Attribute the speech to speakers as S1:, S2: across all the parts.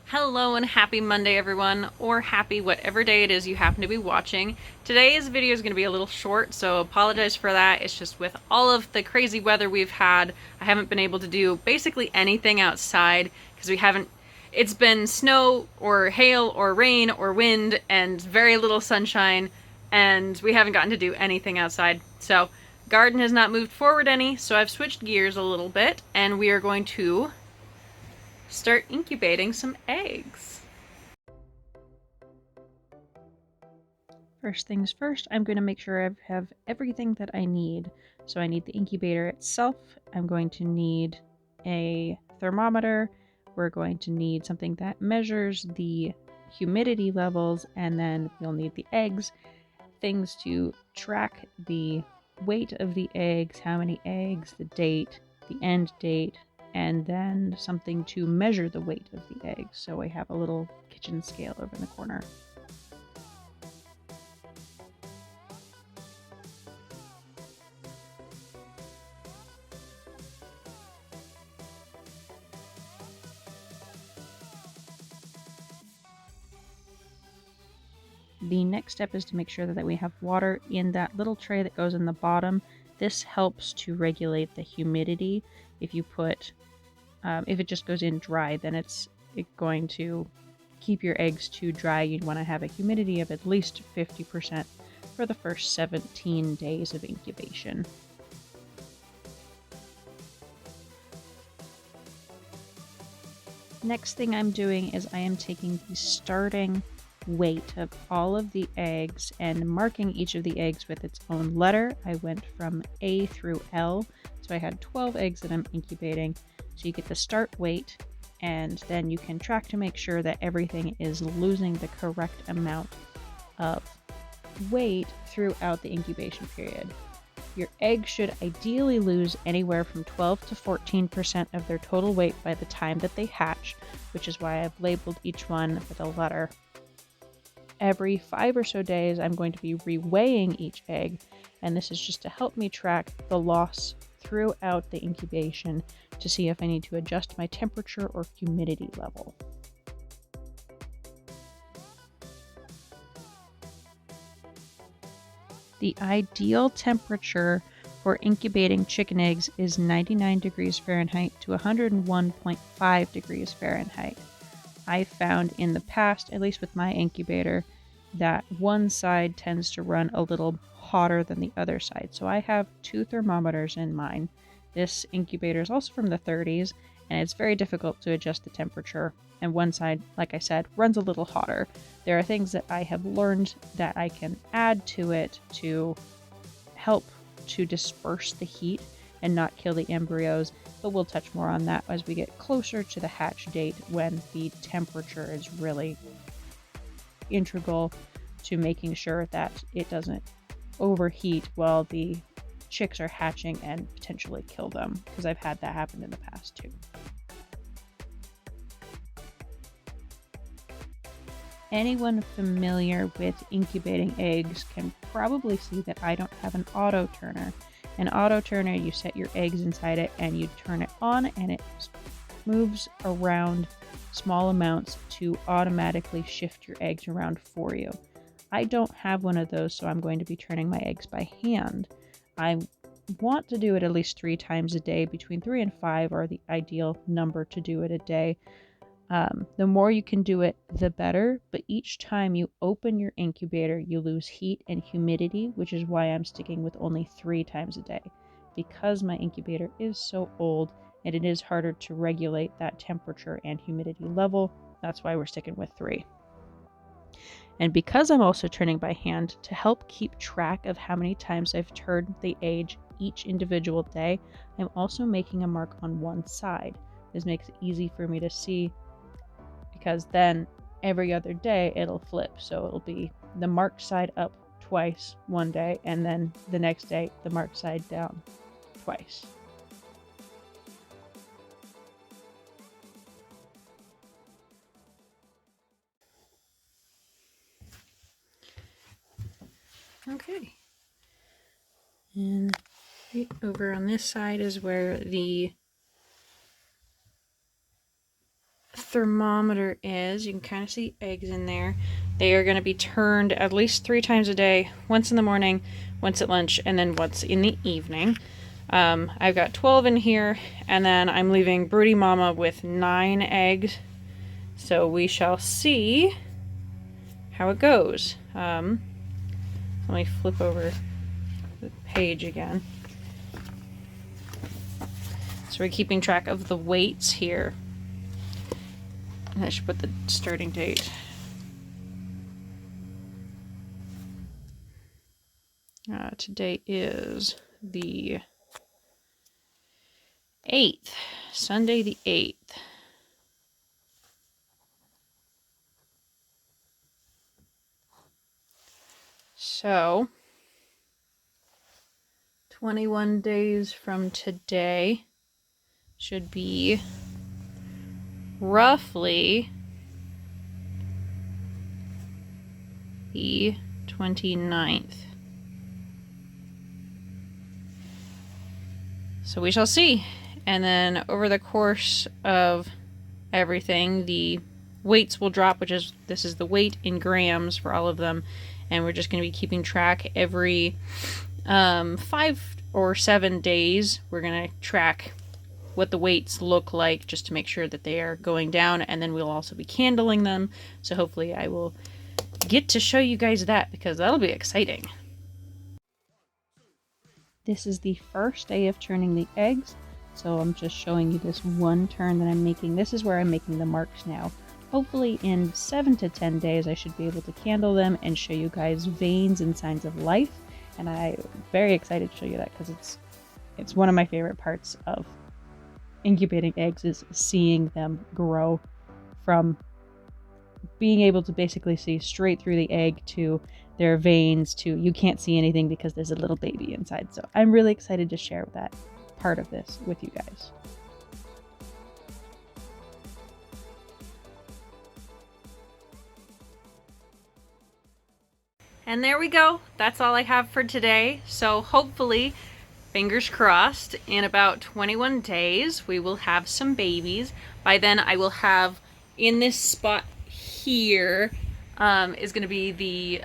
S1: Hello and happy Monday, everyone, or happy whatever day it is you happen to be watching. Today's video is going to be a little short, so apologize for that. It's just with all of the crazy weather we've had, I haven't been able to do basically anything outside because it's been snow or hail or rain or wind and very little sunshine, and we haven't gotten to do anything outside. So, garden has not moved forward any, so I've switched gears a little bit, and we are going to start incubating some eggs. First things first, I'm going to make sure I have everything that I need. So I need the incubator itself. I'm going to need a thermometer. We're going to need something that measures the humidity levels, and then we'll need the eggs, things to track the weight of the eggs, how many eggs, the date, the end date, and then something to measure the weight of the eggs. So I have a little kitchen scale over in the corner. The next step is to make sure that we have water in that little tray that goes in the bottom. This helps to regulate the humidity. If it just goes in dry, then it's going to keep your eggs too dry. You'd want to have a humidity of at least 50% for the first 17 days of incubation. Next thing I'm doing is I am taking the starting weight of all of the eggs and marking each of the eggs with its own letter. I went from A through L, so I had 12 eggs that I'm incubating. So you get the start weight, and then you can track to make sure that everything is losing the correct amount of weight throughout the incubation period. Your eggs should ideally lose anywhere from 12 to 14% of their total weight by the time that they hatch, which is why I've labeled each one with a letter. Every 5 or so days, I'm going to be reweighing each egg, and this is just to help me track the loss throughout the incubation to see if I need to adjust my temperature or humidity level. The ideal temperature for incubating chicken eggs is 99 degrees Fahrenheit to 101.5 degrees Fahrenheit. I found in the past, at least with my incubator, that one side tends to run a little hotter than the other side. So I have 2 thermometers in mine. This incubator is also from the 30s, and it's very difficult to adjust the temperature. And one side, like I said, runs a little hotter. There are things that I have learned that I can add to it to help to disperse the heat and not kill the embryos, but we'll touch more on that as we get closer to the hatch date, when the temperature is really integral to making sure that it doesn't overheat while the chicks are hatching and potentially kill them, because I've had that happen in the past too. Anyone familiar with incubating eggs can probably see that I don't have an auto turner. An auto turner, you set your eggs inside it and you turn it on, and it moves around small amounts to automatically shift your eggs around for you. I don't have one of those, so I'm going to be turning my eggs by hand. I want to do it at least 3 times a day. Between 3 and 5 are the ideal number to do it a day. The more you can do it, the better, but each time you open your incubator, you lose heat and humidity, which is why I'm sticking with only 3 times a day. Because my incubator is so old and it is harder to regulate that temperature and humidity level, that's why we're sticking with 3. And because I'm also turning by hand, to help keep track of how many times I've turned the egg each individual day, I'm also making a mark on one side. This makes it easy for me to see, because then every other day it'll flip. So it'll be the marked side up twice one day, and then the next day the marked side down twice. Okay. And right over on this side is where the thermometer is. You can kind of see eggs in there. They are going to be turned at least 3 times a day, once in the morning, once at lunch, and then once in the evening. I've got 12 in here, and then I'm leaving Broody Mama with 9 eggs. So we shall see how it goes. Let me flip over the page again. So we're keeping track of the weights here. And I should put the starting date. Today is the 8th, Sunday the 8th. So, 21 days from today should be roughly the 29th. So we shall see. And then over the course of everything, the weights will drop, this is the weight in grams for all of them. And we're just going to be keeping track every 5 or 7 days. We're going to track what the weights look like just to make sure that they are going down. And then we'll also be candling them. So hopefully I will get to show you guys that, because that'll be exciting. This is the first day of turning the eggs, so I'm just showing you this one turn that I'm making. This is where I'm making the marks now. Hopefully in 7 to 10 days I should be able to candle them and show you guys veins and signs of life, and I'm very excited to show you that because it's one of my favorite parts of incubating eggs, is seeing them grow from being able to basically see straight through the egg to their veins to you can't see anything because there's a little baby inside. So I'm really excited to share that part of this with you guys. And there we go. That's all I have for today. So hopefully, fingers crossed, in about 21 days, we will have some babies. By then I will have, in this spot here, is going to be the,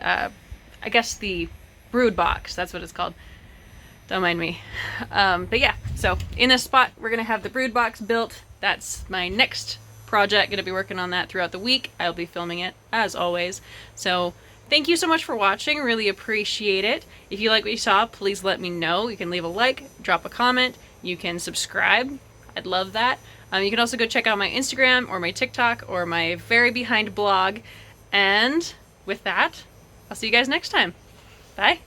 S1: I guess the brood box. That's what it's called. Don't mind me. But yeah, so in this spot, we're going to have the brood box built. That's my next project. Going to be working on that throughout the week. I'll be filming it, as always. So thank you so much for watching. Really appreciate it. If you like what you saw, please let me know. You can leave a like, drop a comment. You can subscribe. I'd love that. You can also go check out my Instagram or my TikTok or my Very Behind blog. And with that, I'll see you guys next time. Bye.